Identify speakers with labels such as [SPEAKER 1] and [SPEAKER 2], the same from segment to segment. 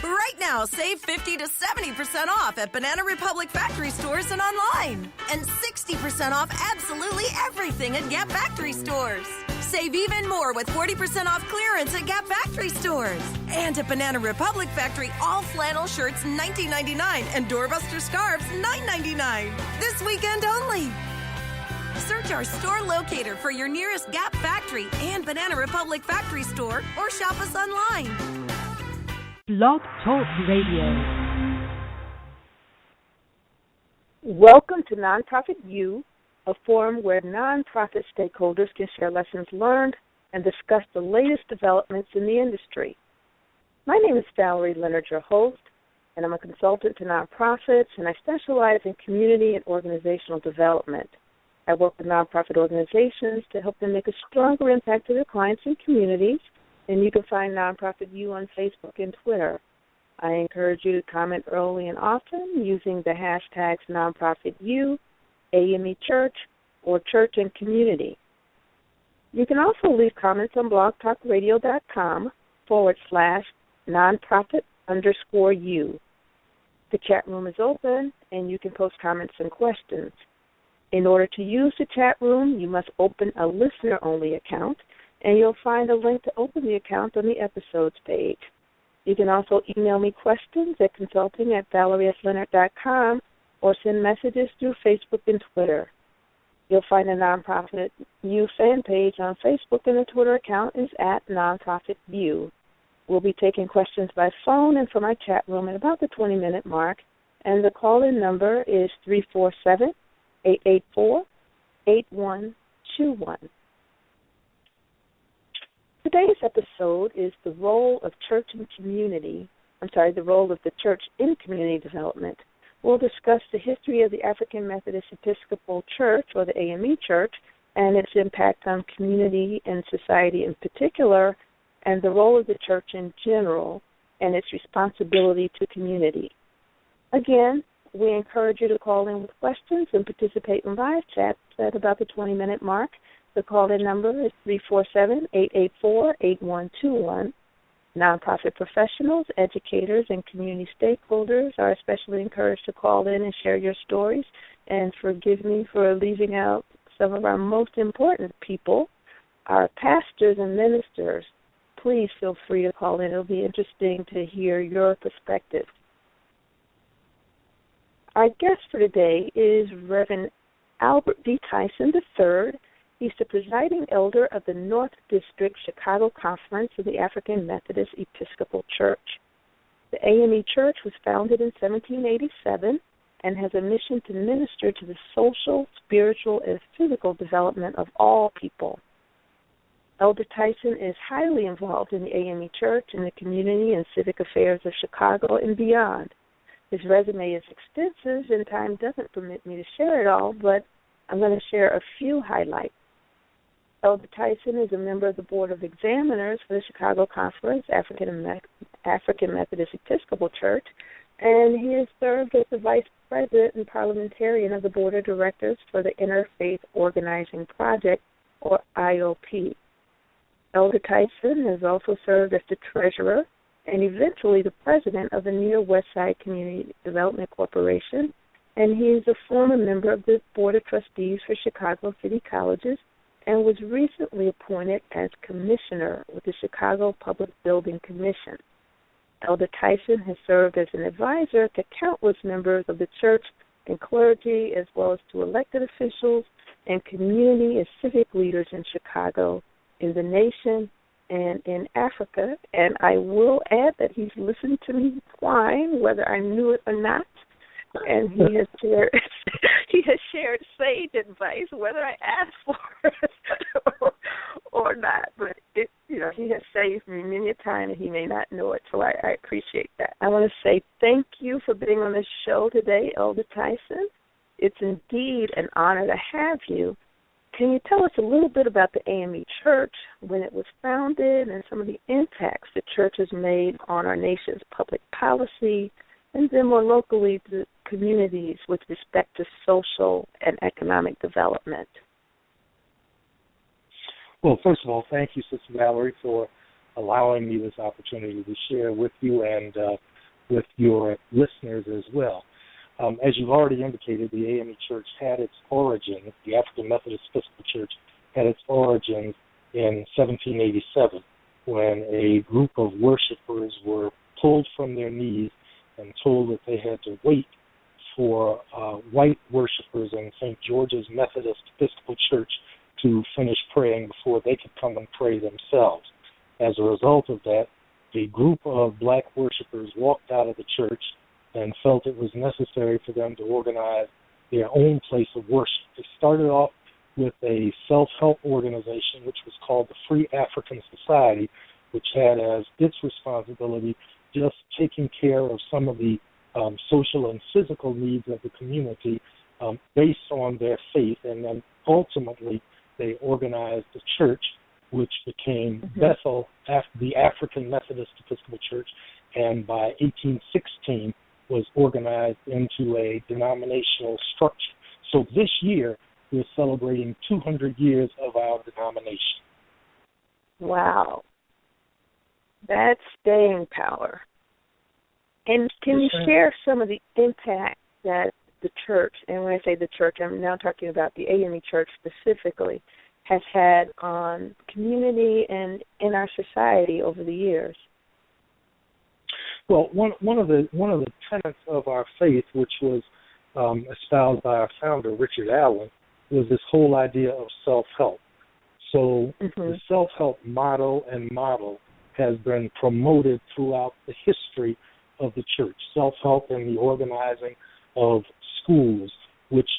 [SPEAKER 1] Right now, save 50 to 70% off at Banana Republic factory stores and online. And 60% off absolutely everything at Gap factory stores. Save even more with 40% off clearance at Gap factory stores. And at Banana Republic factory, all flannel shirts $19.99 and doorbuster scarves $9.99. This weekend only. Search our store locator for your nearest Gap factory and Banana Republic factory store, or shop us online.
[SPEAKER 2] Blog Talk Radio.
[SPEAKER 3] Welcome to Nonprofit U, a forum where nonprofit stakeholders can share lessons learned and discuss the latest developments in the industry. My name is Valerie, Leonard, your host, and I'm a consultant to nonprofits, and I specialize in community and organizational development. I work with nonprofit organizations to help them make a stronger impact to their clients and communities, and you can find Nonprofit U on Facebook and Twitter. I encourage you to comment early and often using the hashtags NonprofitU, AME Church, or Church and Community. You can also leave comments on blogtalkradio.com/nonprofit_U. The chat room is open, and you can post comments and questions. In order to use the chat room, you must open a listener-only account, and you'll find a link to open the account on the episodes page. You can also email me questions at consulting@valeriesleonard.com or send messages through Facebook and Twitter. You'll find a Nonprofit U fan page on Facebook, and the Twitter account is @NonprofitU. We'll be taking questions by phone and from our chat room at about the 20-minute mark, and the call-in number is 347-884-8121. Today's episode is the role of the role of the church in community development. We'll discuss the history of the African Methodist Episcopal Church, or the AME Church, and its impact on community and society in particular, and the role of the church in general, and its responsibility to community. Again, we encourage you to call in with questions and participate in live chats at about the 20-minute mark. The call-in number is 347-884-8121. Nonprofit professionals, educators, and community stakeholders are especially encouraged to call in and share your stories. And forgive me for leaving out some of our most important people, our pastors and ministers. Please feel free to call in. It'll be interesting to hear your perspective. Our guest for today is Reverend Elder Tyson III. He's the presiding elder of the North District Chicago Conference of the African Methodist Episcopal Church. The AME Church was founded in 1787 and has a mission to minister to the social, spiritual, and physical development of all people. Elder Tyson is highly involved in the AME Church and the community and civic affairs of Chicago and beyond. His resume is extensive, and time doesn't permit me to share it all, but I'm going to share a few highlights. Elder Tyson is a member of the Board of Examiners for the Chicago Conference, African Methodist Episcopal Church, and he has served as the Vice President and Parliamentarian of the Board of Directors for the Interfaith Organizing Project, or IOP. Elder Tyson has also served as the Treasurer and eventually the President of the Westside Community Development Corporation, and he is a former member of the Board of Trustees for Chicago City Colleges and was recently appointed as Commissioner with the Chicago Public Building Commission. Elder Tyson has served as an advisor to countless members of the church and clergy, as well as to elected officials and community and civic leaders in Chicago, in the nation, and in Africa. And I will add that he's listened to me whine, whether I knew it or not. And he has shared sage advice, whether I asked for it or not. But he has saved me many a time, and he may not know it. So I appreciate that. I want to say thank you for being on the show today, Elder Tyson. It's indeed an honor to have you. Can you tell us a little bit about the AME Church, when it was founded, and some of the impacts the church has made on our nation's public policy, and then more locally to communities with respect to social and economic development?
[SPEAKER 4] Well, first of all, thank you, Sister Valerie, for allowing me this opportunity to share with you and with your listeners as well. As you've already indicated, the AME Church had its origins, the African Methodist Episcopal Church had its origins in 1787, when a group of worshipers were pulled from their knees and told that they had to wait for white worshipers in St. George's Methodist Episcopal Church to finish praying before they could come and pray themselves. As a result of that, a group of black worshipers walked out of the church and felt it was necessary for them to organize their own place of worship. They started off with a self-help organization, which was called the Free African Society, which had as its responsibility just taking care of some of the social and physical needs of the community based on their faith. And then ultimately they organized the church, which became Bethel, the African Methodist Episcopal Church, and by 1816 was organized into a denominational structure. So this year we're celebrating 200 years of our denomination.
[SPEAKER 3] Wow. That's staying power. And can you share some of the impact that the church, and when I say the church, I'm now talking about the AME Church specifically, has had on community and in our society over the years?
[SPEAKER 4] Well, one of the tenets of our faith, which was espoused by our founder, Richard Allen, was this whole idea of self-help. So the self-help motto and model has been promoted throughout the history of the church. Self-help in the organizing of schools, which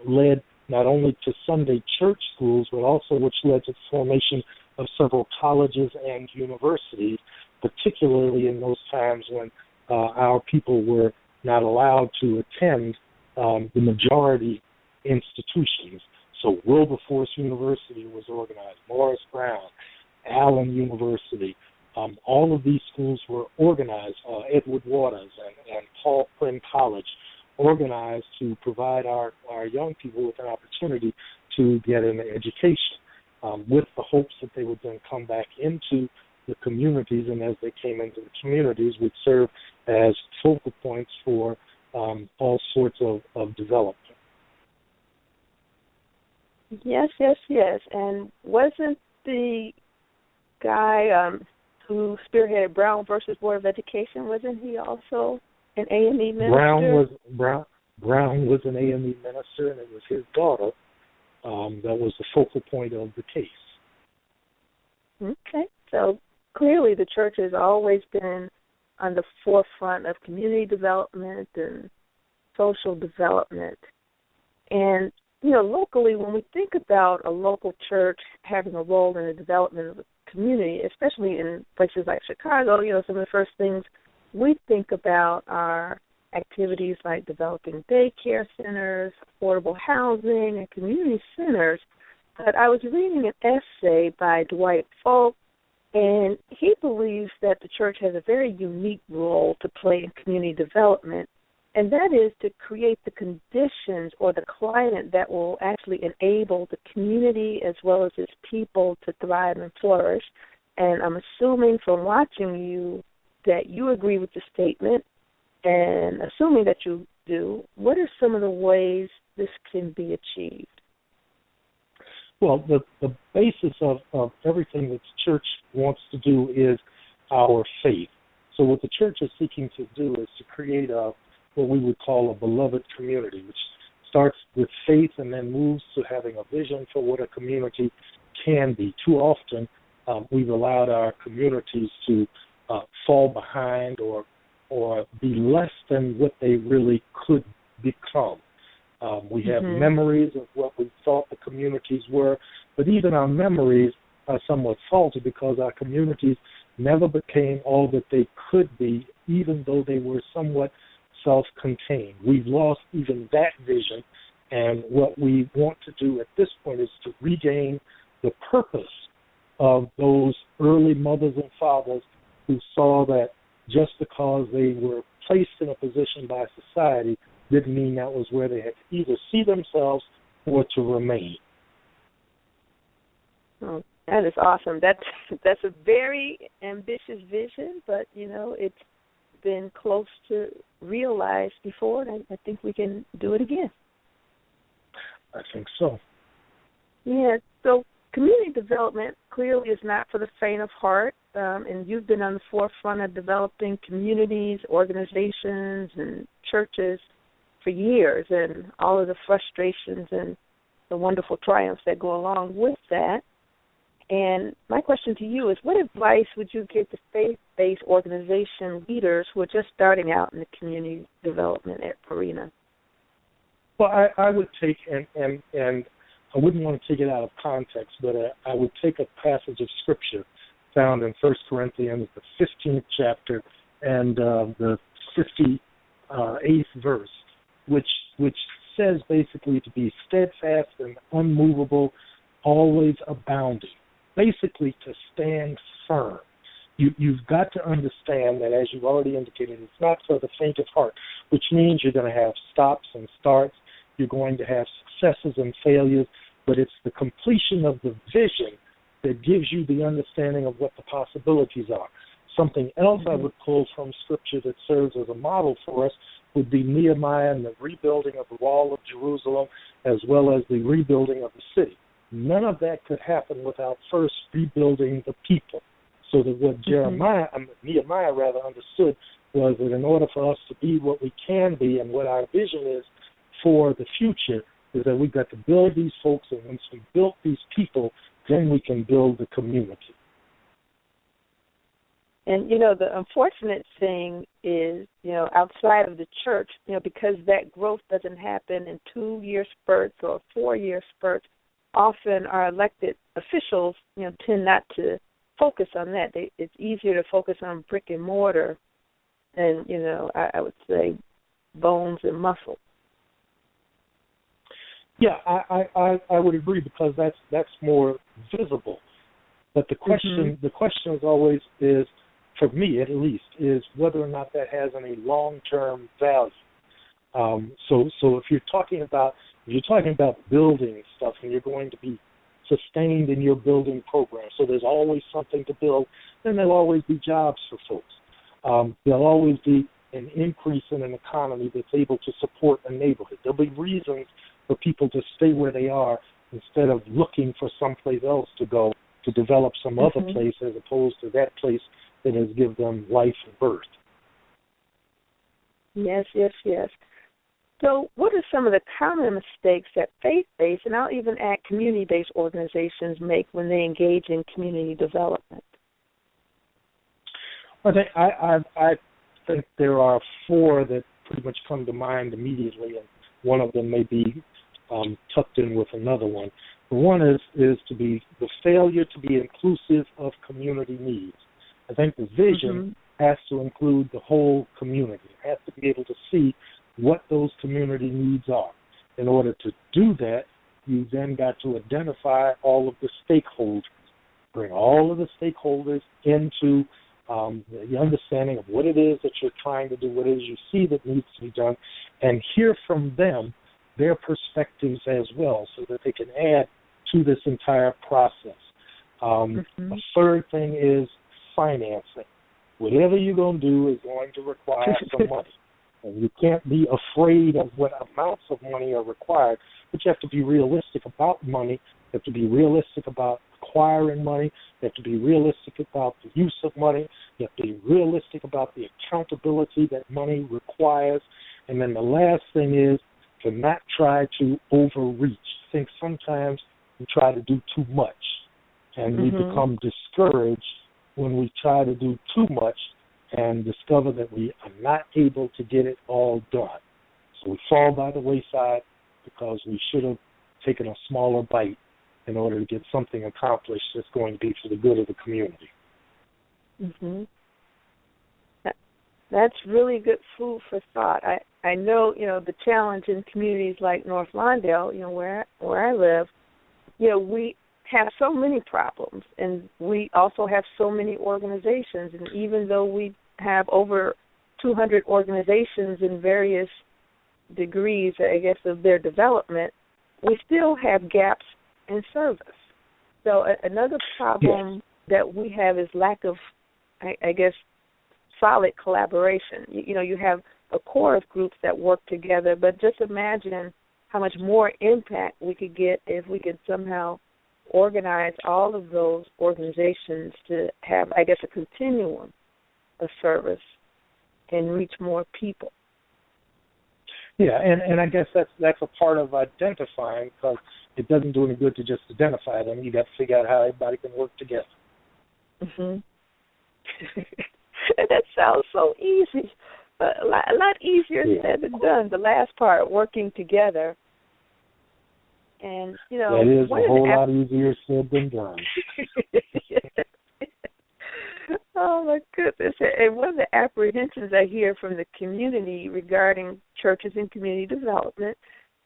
[SPEAKER 4] led not only to Sunday church schools, but also which led to the formation of several colleges and universities, particularly in those times when our people were not allowed to attend the majority institutions. So Wilberforce University was organized, Morris Brown, Allen University. All of these schools were organized, Edward Waters and Paul Quinn College, organized to provide our young people with an opportunity to get an education with the hopes that they would then come back into the communities, and as they came into the communities would serve as focal points for all sorts of development.
[SPEAKER 3] Yes. And wasn't the guy who spearheaded Brown versus Board of Education, wasn't he also an AME minister?
[SPEAKER 4] Brown was an AME minister, and it was his daughter that was the focal point of the case.
[SPEAKER 3] Okay. So clearly the church has always been on the forefront of community development and social development. And, you know, locally, when we think about a local church having a role in the development of a community, especially in places like Chicago, you know, some of the first things we think about are activities like developing daycare centers, affordable housing, and community centers. But I was reading an essay by Dwight Folk, and he believes that the church has a very unique role to play in community development, and that is to create the conditions or the climate that will actually enable the community as well as its people to thrive and flourish. And I'm assuming from watching you that you agree with the statement, and assuming that you do, what are some of the ways this can be achieved?
[SPEAKER 4] Well, the basis of everything that the church wants to do is our faith. So what the church is seeking to do is to create what we would call a beloved community, which starts with faith and then moves to having a vision for what a community can be. Too often, we've allowed our communities to fall behind or be less than what they really could become. We have memories of what we thought the communities were, but even our memories are somewhat faulty because our communities never became all that they could be, even though they were somewhat self-contained. We've lost even that vision, and what we want to do at this point is to regain the purpose of those early mothers and fathers who saw that just because they were placed in a position by society didn't mean that was where they had to either see themselves or to remain.
[SPEAKER 3] Oh, that is awesome. That's a very ambitious vision, but, you know, it's been close to realized before, and I think we can do it again.
[SPEAKER 4] I think so.
[SPEAKER 3] Yeah, so community development clearly is not for the faint of heart, and you've been on the forefront of developing communities, organizations, and churches for years, and all of the frustrations and the wonderful triumphs that go along with that. And my question to you is, what advice would you give to faith-based organization leaders who are just starting out in the community development arena?
[SPEAKER 4] Well, I would take, and I wouldn't want to take it out of context, but I would take a passage of Scripture found in 1 Corinthians, the 15th chapter, and the 58th verse, which says basically to be steadfast and unmovable, always abounding, basically to stand firm. You've got to understand that, as you've already indicated, it's not for the faint of heart, which means you're going to have stops and starts, you're going to have successes and failures, but it's the completion of the vision that gives you the understanding of what the possibilities are. Something else I would pull from Scripture that serves as a model for us would be Nehemiah and the rebuilding of the wall of Jerusalem, as well as the rebuilding of the city. None of that could happen without first rebuilding the people. So that what Nehemiah understood was that in order for us to be what we can be and what our vision is for the future, is that we've got to build these folks, and once we built these people, then we can build the community.
[SPEAKER 3] And, the unfortunate thing is, outside of the church, because that growth doesn't happen in 2-year spurts or 4-year spurts, often our elected officials, tend not to focus on that. It's easier to focus on brick and mortar than, I would say, bones and muscle.
[SPEAKER 4] Yeah, I would agree, because that's more visible. But the question is always is, for me at least, is whether or not that has any long-term value. So if you're talking about building stuff and you're going to be sustained in your building program, so there's always something to build, then there'll always be jobs for folks. There'll always be an increase in an economy that's able to support a neighborhood. There'll be reasons for people to stay where they are instead of looking for someplace else to go to develop some other place, as opposed to that place that has given them life and birth.
[SPEAKER 3] Yes. So what are some of the common mistakes that faith-based, and I'll even add community-based organizations make when they engage in community development?
[SPEAKER 4] I think there are 4 that pretty much come to mind immediately, and one of them may be tucked in with another one. One is to be the failure to be inclusive of community needs. I think the vision has to include the whole community. It has to be able to see what those community needs are. In order to do that, you then got to identify all of the stakeholders, bring all of the stakeholders into the understanding of what it is that you're trying to do, what it is you see that needs to be done, and hear from them their perspectives as well, so that they can add to this entire process. A third thing is financing. Whatever you're going to do is going to require some money. And you can't be afraid of what amounts of money are required, but you have to be realistic about money. You have to be realistic about acquiring money. You have to be realistic about the use of money. You have to be realistic about the accountability that money requires. And then the last thing is to not try to overreach. I think sometimes we try to do too much, and we become discouraged when we try to do too much and discover that we are not able to get it all done. So we fall by the wayside because we should have taken a smaller bite in order to get something accomplished that's going to be for the good of the community.
[SPEAKER 3] That's really good food for thought. I know, the challenge in communities like North Lawndale, where I live, we have so many problems, and we also have so many organizations, and even though we have over 200 organizations in various degrees, I guess, of their development, we still have gaps in service. So another problem that we have is lack of, I guess, solid collaboration. You have a core of groups that work together, but just imagine how much more impact we could get if we could somehow organize all of those organizations to have, I guess, a continuum of service and reach more people.
[SPEAKER 4] Yeah, and I guess that's a part of identifying, because it doesn't do any good to just identify them. You got to figure out how everybody can work together.
[SPEAKER 3] Mhm. That sounds so easy, but a lot easier said than done. The last part, working together, and
[SPEAKER 4] that is a whole lot easier said than done.
[SPEAKER 3] Oh, my goodness. And one of the apprehensions I hear from the community regarding churches and community development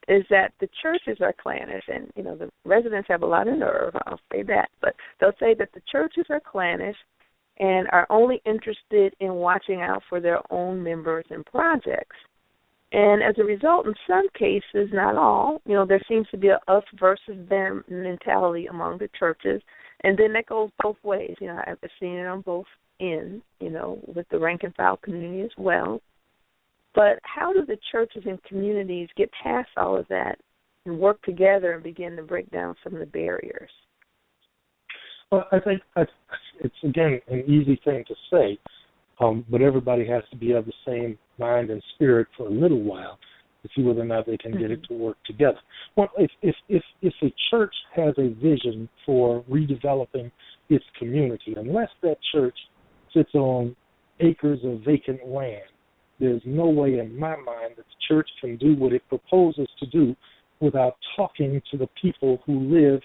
[SPEAKER 3] is that the churches are clannish, and, the residents have a lot of nerve, I'll say that, but they'll say that the churches are clannish and are only interested in watching out for their own members and projects. And as a result, in some cases, not all, there seems to be a us versus them mentality among the churches. And then that goes both ways. I've seen it on both ends, with the rank and file community as well. But how do the churches and communities get past all of that and work together and begin to break down some of the barriers?
[SPEAKER 4] Well, I think it's, again, an easy thing to say, but everybody has to be of the same mind and spirit for a little while to see whether or not they can get it to work together. Well, if a church has a vision for redeveloping its community, unless that church sits on acres of vacant land, there's no way in my mind that the church can do what it proposes to do without talking to the people who live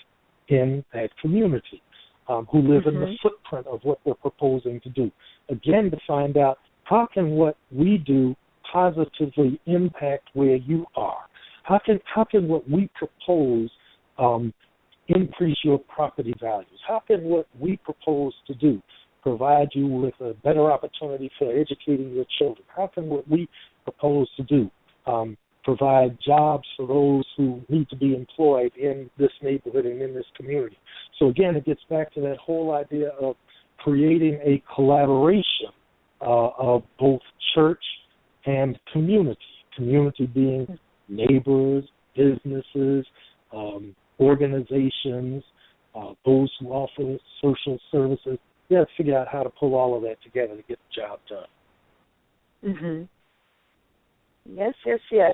[SPEAKER 4] in that community, who live in the footprint of what they're proposing to do. Again, to find out how can what we do positively impact where you are. How can what we propose increase your property values? How can what we propose to do provide you with a better opportunity for educating your children? How can what we propose to do provide jobs for those who need to be employed in this neighborhood and in this community? So again, it gets back to that whole idea of creating a collaboration of both church and community being neighbors, businesses, organizations, those who offer social services. You have to figure out how to pull all of that together to get the job done.
[SPEAKER 3] Yes.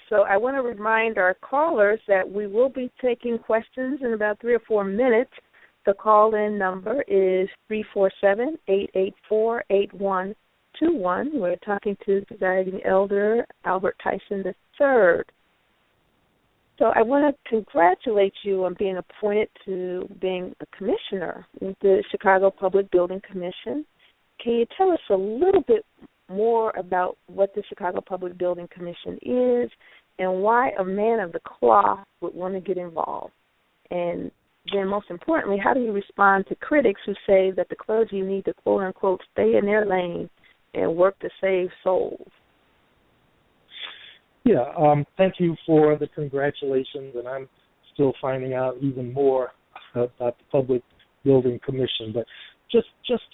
[SPEAKER 3] So I want to remind our callers that we will be taking questions in about 3 or 4 minutes. The call-in number is 347-884-8121. We're talking to Presiding Elder Elder Tyson III. So I want to congratulate you on being appointed to being a commissioner with the Chicago Public Building Commission. Can you tell us a little bit more about what the Chicago Public Building Commission is and why a man of the cloth would want to get involved? And then most importantly, how do you respond to critics who say that the clergy need to, quote-unquote, stay in their lane and work to save souls?
[SPEAKER 4] Yeah, thank you for the congratulations, and I'm still finding out even more about the Public Building Commission. But just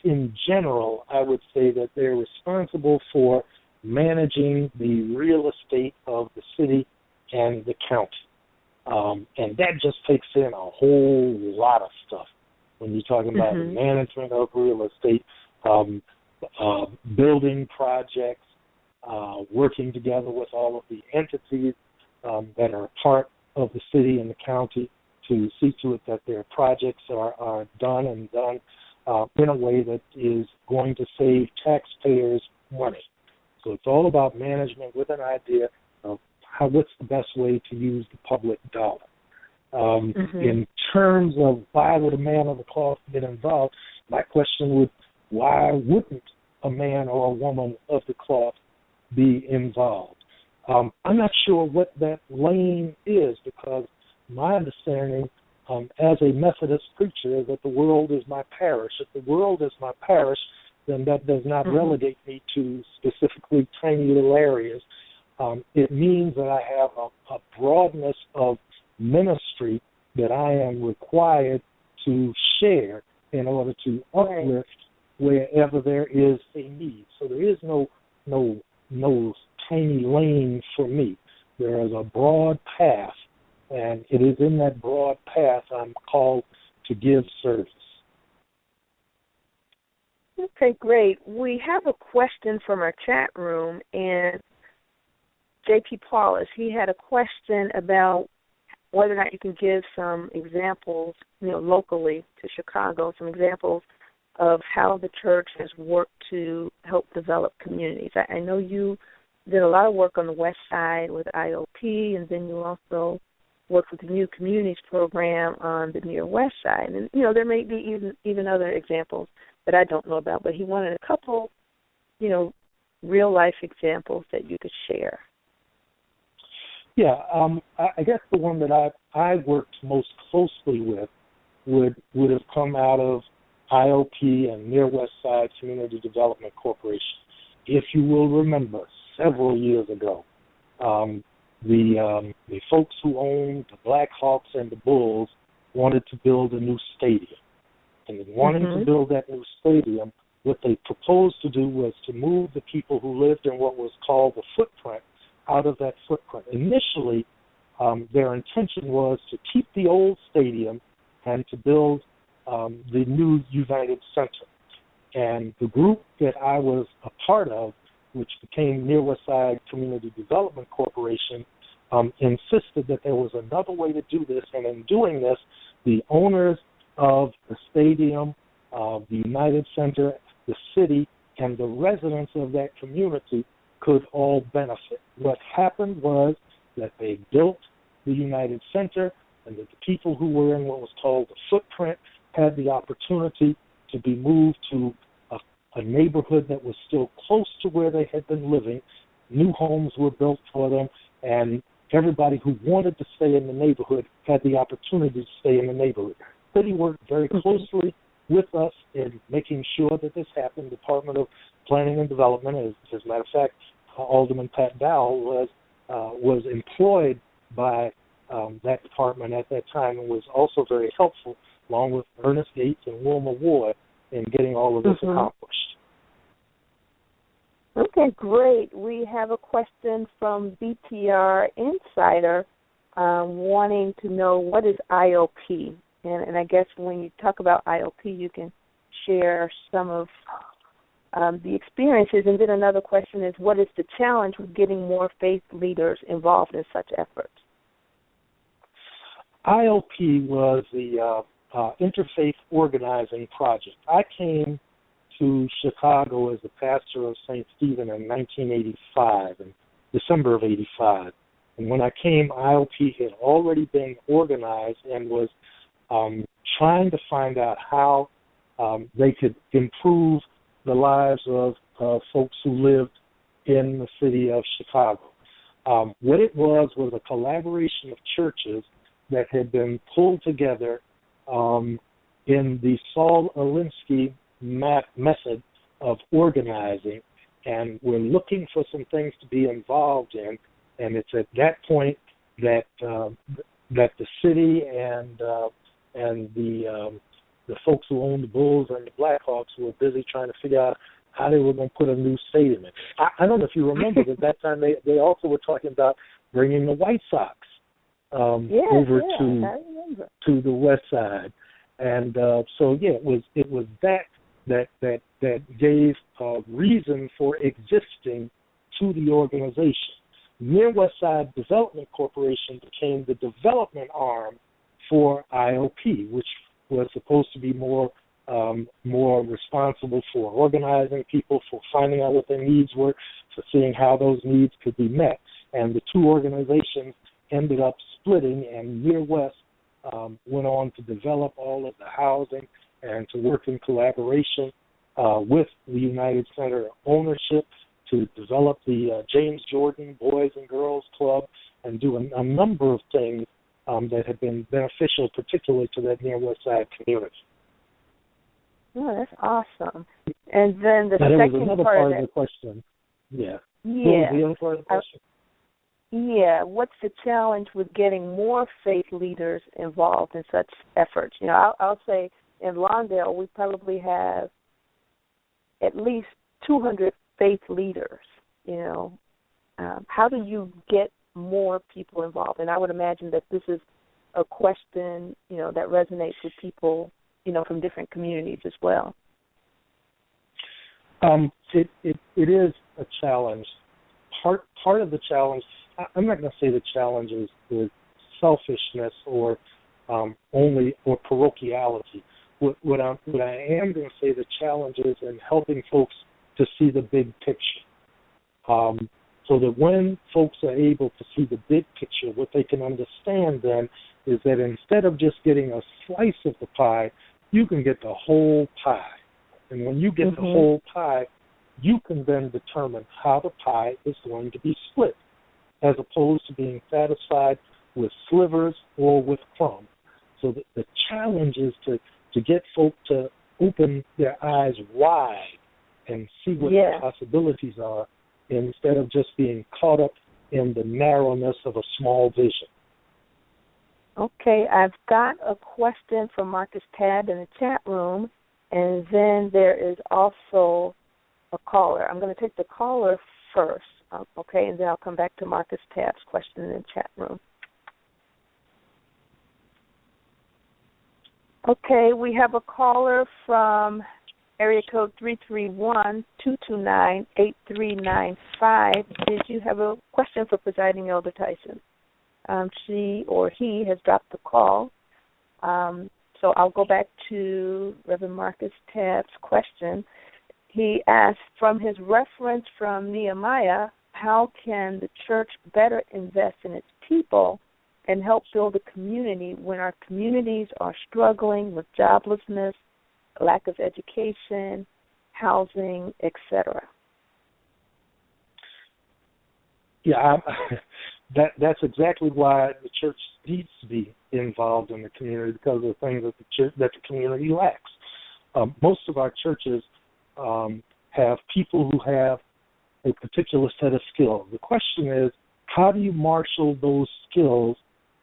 [SPEAKER 4] in general, I would say that they're responsible for managing the real estate of the city and the county. And that just takes in a whole lot of stuff when you're talking about the management of real estate, building projects, working together with all of the entities that are part of the city and the county to see to it that their projects are done in a way that is going to save taxpayers money. So it's all about management with an idea of what's the best way to use the public dollar. In terms of why would a man of the cloth get involved, my question would, why wouldn't a man or a woman of the cloth be involved? I'm not sure what that lane is, because my understanding as a Methodist preacher is that the world is my parish. If the world is my parish, then that does not relegate me to specifically tiny little areas. It means that I have a broadness of ministry that I am required to share in order to uplift wherever there is a need. So there is no tiny lane for me. There is a broad path, and it is in that broad path I'm called to give service.
[SPEAKER 3] Okay, great. We have a question from our chat room, and J.P. Paulus, he had a question about whether or not you can give some examples, locally to Chicago, some examples of how the church has worked to help develop communities. I know you did a lot of work on the Westside with IOP, and then you also worked with the New Communities program on the near Westside. And, there may be even other examples that I don't know about, but he wanted a couple, real-life examples that you could share.
[SPEAKER 4] Yeah, I guess the one that I worked most closely with would have come out of IOP and Near Westside Community Development Corporation. If you will remember, several years ago, the folks who owned the Blackhawks and the Bulls wanted to build a new stadium. And in wanting to build that new stadium, what they proposed to do was to move the people who lived in what was called the footprint out of that footprint. Initially, their intention was to keep the old stadium and to build the new United Center. And the group that I was a part of, which became Near Westside Community Development Corporation, insisted that there was another way to do this. And in doing this, the owners of the stadium, the United Center, the city, and the residents of that community could all benefit. What happened was that they built the United Center, and that the people who were in what was called the footprint had the opportunity to be moved to a neighborhood that was still close to where they had been living. New homes were built for them, and everybody who wanted to stay in the neighborhood had the opportunity to stay in the neighborhood. The city worked very closely with us in making sure that this happened. Department of Planning and Development, as a matter of fact, Alderman Pat Dowell was employed by that department at that time and was also very helpful, along with Ernest Gates and Wilma Ward, in getting all of this accomplished.
[SPEAKER 3] Okay, great. We have a question from BTR Insider wanting to know what is IOP. And I guess when you talk about IOP, you can share some of the experiences. And then another question is, what is the challenge with getting more faith leaders involved in such efforts?
[SPEAKER 4] IOP was the Interfaith Organizing Project. I came to Chicago as the pastor of St. Stephen in 1985, in December of 85. And when I came, IOP had already been organized and was trying to find out how they could improve the lives of folks who lived in the city of Chicago. What it was a collaboration of churches that had been pulled together in the Saul Alinsky method of organizing, and we're looking for some things to be involved in. And it's at that point that the city and the folks who owned the Bulls and the Blackhawks were busy trying to figure out how they were going to put a new stadium in. I don't know if you remember, but at that time they also were talking about bringing the White Sox over to the West Side, and it was that gave reason for existing to the organization. Near Westside Development Corporation became the development arm for IOP, which was supposed to be more responsible for organizing people, for finding out what their needs were, for seeing how those needs could be met. And the two organizations ended up splitting, and Near West went on to develop all of the housing and to work in collaboration with the United Center ownership to develop the James Jordan Boys and Girls Club and do a number of things that have been beneficial, particularly to that Near West Side community.
[SPEAKER 3] Oh, that's awesome. And then the
[SPEAKER 4] now,
[SPEAKER 3] second
[SPEAKER 4] part of the question. Yeah. What was the other part of the question?
[SPEAKER 3] What's the challenge with getting more faith leaders involved in such efforts? I'll say in Lawndale we probably have at least 200 faith leaders. How do you get more people involved? And I would imagine that this is a question, that resonates with people, from different communities as well.
[SPEAKER 4] It is a challenge. Part of the challenge, I'm not going to say the challenge is selfishness or parochiality. What I am going to say the challenge is in helping folks to see the big picture. So that when folks are able to see the big picture, what they can understand then is that instead of just getting a slice of the pie, you can get the whole pie. And when you get the whole pie, you can then determine how the pie is going to be split, as opposed to being satisfied with slivers or with crumbs. So the challenge is to get folk to open their eyes wide and see what the possibilities are, instead of just being caught up in the narrowness of a small vision.
[SPEAKER 3] Okay, I've got a question from Marcus Tab in the chat room, and then there is also a caller. I'm going to take the caller first, okay, and then I'll come back to Marcus Tab's question in the chat room. Okay, we have a caller from area code 331-229-8395. Did you have a question for Presiding Elder Tyson? She or he has dropped the call. So I'll go back to Reverend Marcus Tabb's question. He asked, from his reference from Nehemiah, how can the church better invest in its people and help build a community when our communities are struggling with joblessness, lack of education, housing, etc.?
[SPEAKER 4] Yeah, that's exactly why the church needs to be involved in the community, because of the things that the community lacks. Most of our churches have people who have a particular set of skills. The question is, how do you marshal those skills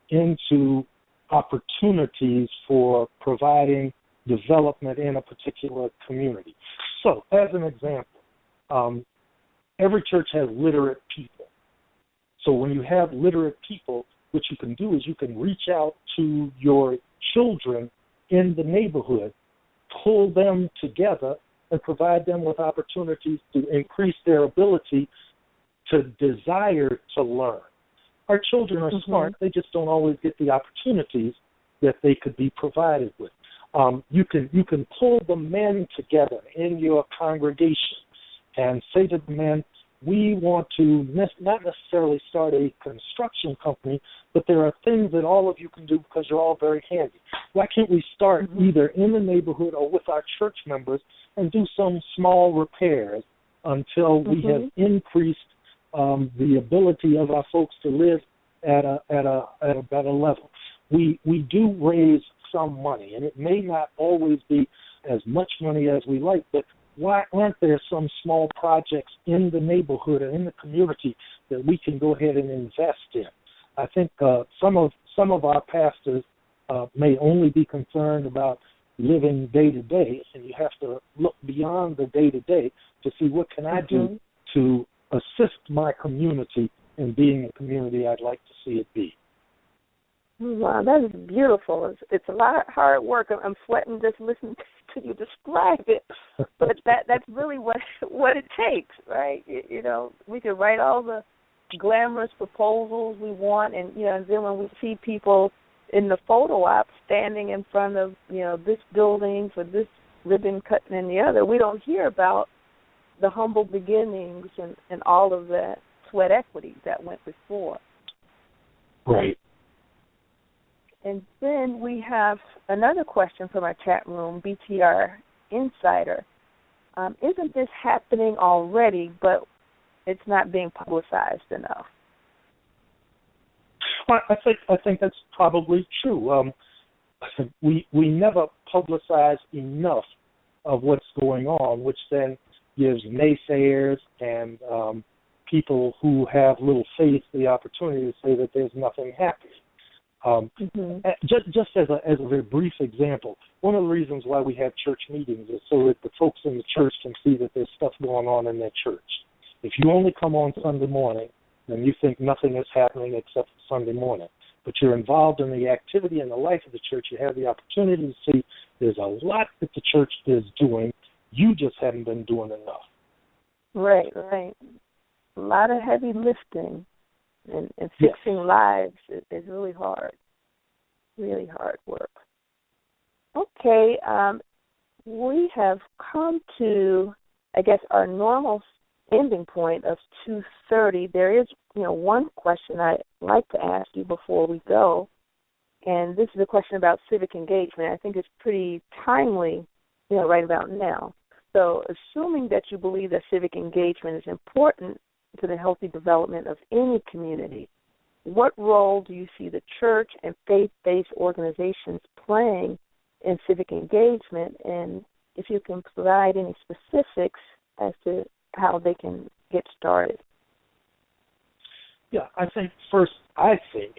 [SPEAKER 4] into opportunities for providing development in a particular community? So, as an example, every church has literate people. So when you have literate people, what you can do is you can reach out to your children in the neighborhood, pull them together, and provide them with opportunities to increase their ability to desire to learn. Our children are smart. They just don't always get the opportunities that they could be provided with. You can pull the men together in your congregation and say to the men, we want to not necessarily start a construction company, but there are things that all of you can do because you're all very handy. Why can't we start either in the neighborhood or with our church members and do some small repairs until we have increased the ability of our folks to live at a better level? We do raise some money, and it may not always be as much money as we like, but why aren't there some small projects in the neighborhood or in the community that we can go ahead and invest in? I think some of our pastors may only be concerned about living day to day, and you have to look beyond the day to day to see what can I do to assist my community in being a community I'd like to see it be.
[SPEAKER 3] Wow, that is beautiful. It's a lot of hard work. I'm sweating just listening to you describe it. But that's really what it takes, right? You know, we can write all the glamorous proposals we want, and then when we see people in the photo op standing in front of this building for this ribbon cutting and the other, we don't hear about the humble beginnings and all of that sweat equity that went before.
[SPEAKER 4] Right.
[SPEAKER 3] And then we have another question from our chat room, BTR Insider. Isn't this happening already, but it's not being publicized enough?
[SPEAKER 4] Well, I think that's probably true. We never publicize enough of what's going on, which then gives naysayers and people who have little faith the opportunity to say that there's nothing happening. Just as a very brief example, one of the reasons why we have church meetings is so that the folks in the church can see that there's stuff going on in their church. If you only come on Sunday morning, then you think nothing is happening except Sunday morning. But you're involved in the activity and the life of the church. You have the opportunity to see there's a lot that the church is doing. You just haven't been doing enough. Right.
[SPEAKER 3] A lot of heavy lifting and fixing lives is really hard work. Okay, we have come to, I guess, our normal ending point of 2:30. There is, one question I'd like to ask you before we go, and this is a question about civic engagement. I think it's pretty timely, right about now. So, assuming that you believe that civic engagement is important to the healthy development of any community, what role do you see the church and faith-based organizations playing in civic engagement, and if you can provide any specifics as to how they can get started?
[SPEAKER 4] Yeah, I think,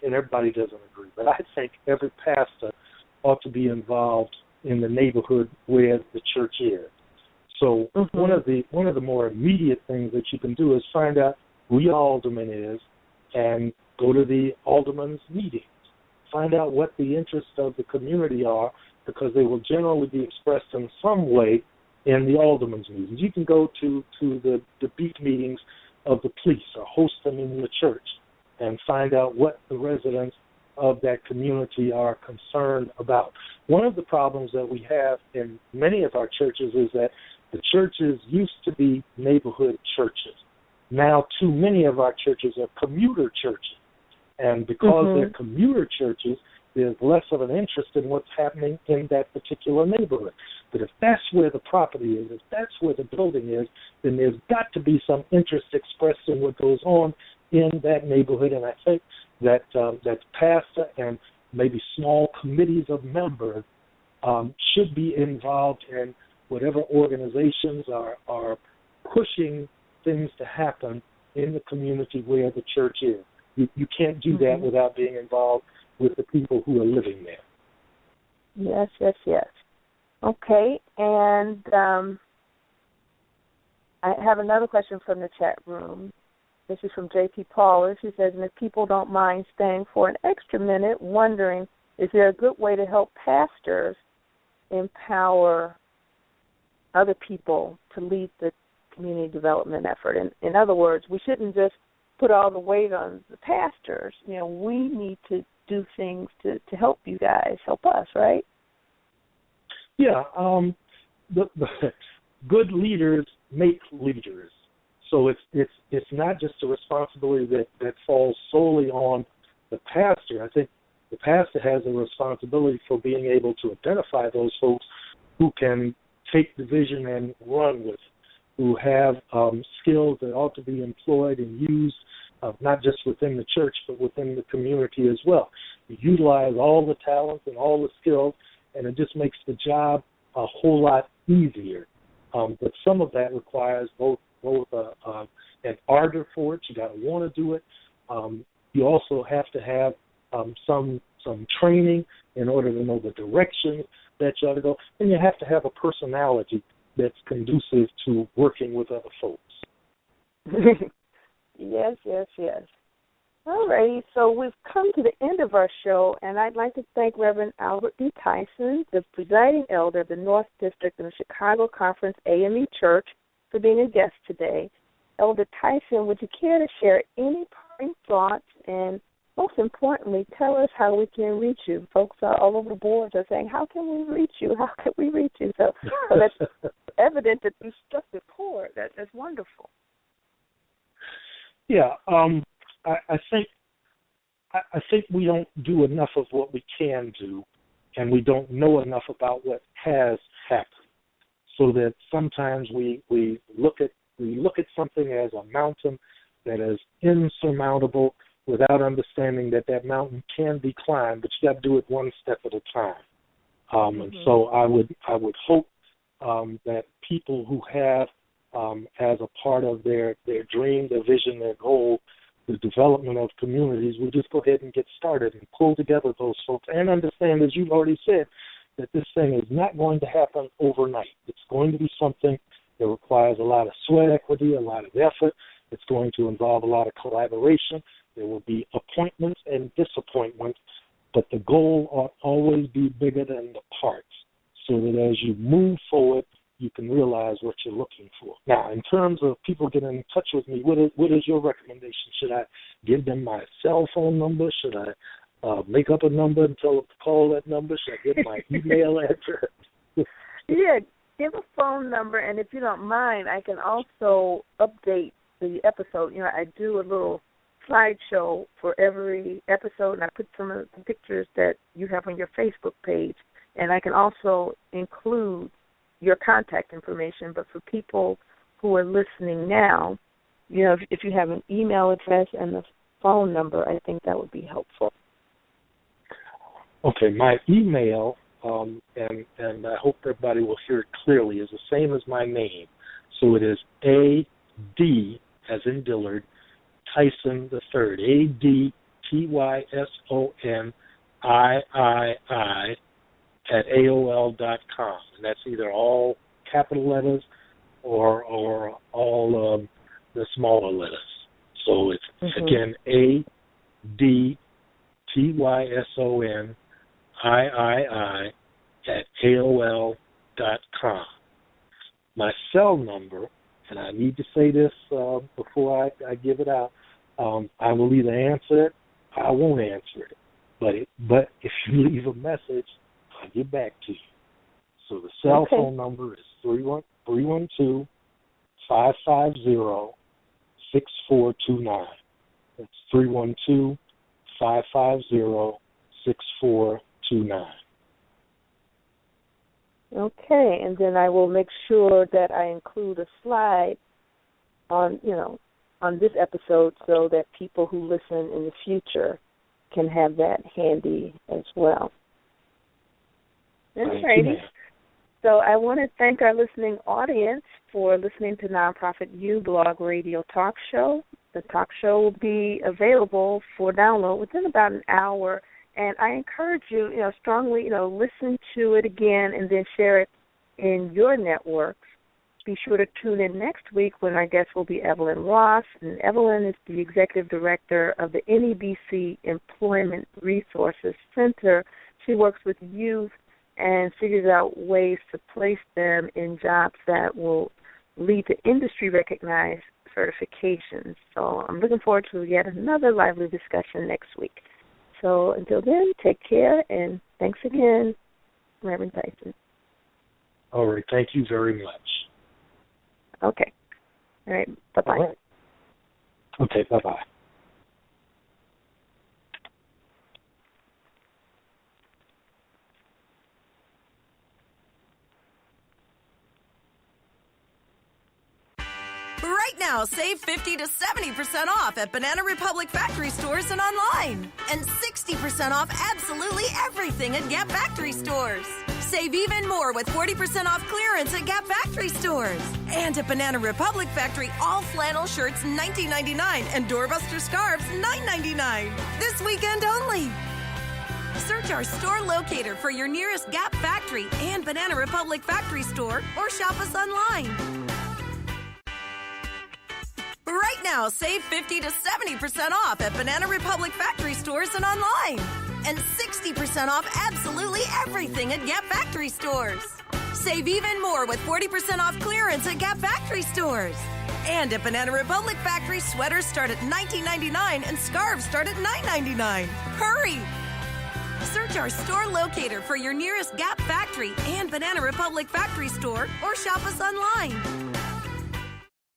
[SPEAKER 4] and everybody doesn't agree, but I think every pastor ought to be involved in the neighborhood where the church is. So one of the more immediate things that you can do is find out who your alderman is and go to the alderman's meetings. Find out what the interests of the community are, because they will generally be expressed in some way in the alderman's meetings. You can go to the beat meetings of the police or host them in the church and find out what the residents of that community are concerned about. One of the problems that we have in many of our churches is that the churches used to be neighborhood churches. Now, too many of our churches are commuter churches. And because they're commuter churches, there's less of an interest in what's happening in that particular neighborhood. But if that's where the property is, if that's where the building is, then there's got to be some interest expressed in what goes on in that neighborhood. And I think that pastor and maybe small committees of members should be involved in whatever organizations are pushing things to happen in the community where the church is. You can't do that without being involved with the people who are living there.
[SPEAKER 3] Yes. Okay, and I have another question from the chat room. This is from J.P. Paulus. He says, and if people don't mind staying for an extra minute, wondering, is there a good way to help pastors empower other people to lead the community development effort? In other words, we shouldn't just put all the weight on the pastors. We need to do things to help you guys, help us, right?
[SPEAKER 4] Yeah. The good leaders make leaders. So it's not just a responsibility that falls solely on the pastor. I think the pastor has a responsibility for being able to identify those folks who can take the vision and run with it, who have skills that ought to be employed and used, not just within the church, but within the community as well. You utilize all the talents and all the skills, and it just makes the job a whole lot easier. But some of that requires both an ardor for it. You got to want to do it. You also have to have some training in order to know the direction that you ought to go, and you have to have a personality that's conducive to working with other folks.
[SPEAKER 3] Yes. All right, so we've come to the end of our show, and I'd like to thank Reverend Albert D. Tyson, the presiding elder of the North District of the Chicago Conference AME Church, for being a guest today. Elder Tyson, would you care to share any parting thoughts, and most importantly, tell us how we can reach you? Folks all over the boards are saying, how can we reach you? How can we reach you? So that's evident that you struck the chord. That's wonderful.
[SPEAKER 4] Yeah, I think we don't do enough of what we can do, and we don't know enough about what has happened. So that sometimes we look at something as a mountain that is insurmountable without understanding that mountain can be climbed, but you got to do it one step at a time. And so I would hope that people who have as a part of their dream, their vision, their goal, the development of communities, we just go ahead and get started and pull together those folks and understand, as you've already said, that this thing is not going to happen overnight. It's going to be something that requires a lot of sweat equity, a lot of effort. It's going to involve a lot of collaboration. There will be appointments and disappointments, but the goal ought always be bigger than the parts, so that as you move forward, you can realize what you're looking for. Now, in terms of people getting in touch with me, what is your recommendation? Should I give them my cell phone number? Should I make up a number and tell them to call that number? Should I give my email address?
[SPEAKER 3] Yeah, give a phone number, and if you don't mind, I can also update the episode. You know, I do a little slideshow for every episode, and I put some of the pictures that you have on your Facebook page, and I can also include your contact information. But for people who are listening now, you know, if you have an email address and the phone number, I think that would be helpful.
[SPEAKER 4] Okay, my email, and I hope everybody will hear it clearly, is the same as my name. So it is A.D., as in Dillard, Tyson III, ADTYSONIII at AOL.com. And that's either all capital letters or all the smaller letters. So it's, again, ADTYSONIII at AOL.com. My cell number, and I need to say this before I give it out, I will either answer it or I won't answer it. But if you leave a message, I'll get back to you. So the cell phone number is 312-550-6429. That's 312-550-6429.
[SPEAKER 3] Okay, and then I will make sure that I include a slide on this episode so that people who listen in the future can have that handy as well. All righty. So I want to thank our listening audience for listening to Nonprofit U Blog Radio Talk Show. The talk show will be available for download within about an hour. And I encourage you, strongly, listen to it again and then share it in your networks. Be sure to tune in next week when our guest will be Evelyn Ross. And Evelyn is the Executive Director of the NEBC Employment Resources Center. She works with youth and figures out ways to place them in jobs that will lead to industry-recognized certifications. So I'm looking forward to yet another lively discussion next week. So until then, take care, and thanks again, Reverend Tyson.
[SPEAKER 4] All right. Thank you very much.
[SPEAKER 3] Okay. All right. Bye-bye.
[SPEAKER 4] All right. Okay. Bye-bye.
[SPEAKER 1] Right now, save 50 to 70% off at Banana Republic factory stores and online. And 60% off absolutely everything at Gap factory stores. Save even more with 40% off clearance at Gap factory stores. And at Banana Republic Factory, all flannel shirts $19.99 and doorbuster scarves $9.99. This weekend only. Search our store locator for your nearest Gap factory and Banana Republic Factory store or shop us online. Right now, save 50 to 70% off at Banana Republic factory stores and online. And 60% off absolutely everything at Gap factory stores. Save even more with 40% off clearance at Gap factory stores. And at Banana Republic Factory, sweaters start at $19.99 and scarves start at $9.99. Hurry! Search our store locator for your nearest Gap factory and Banana Republic Factory store or shop us online.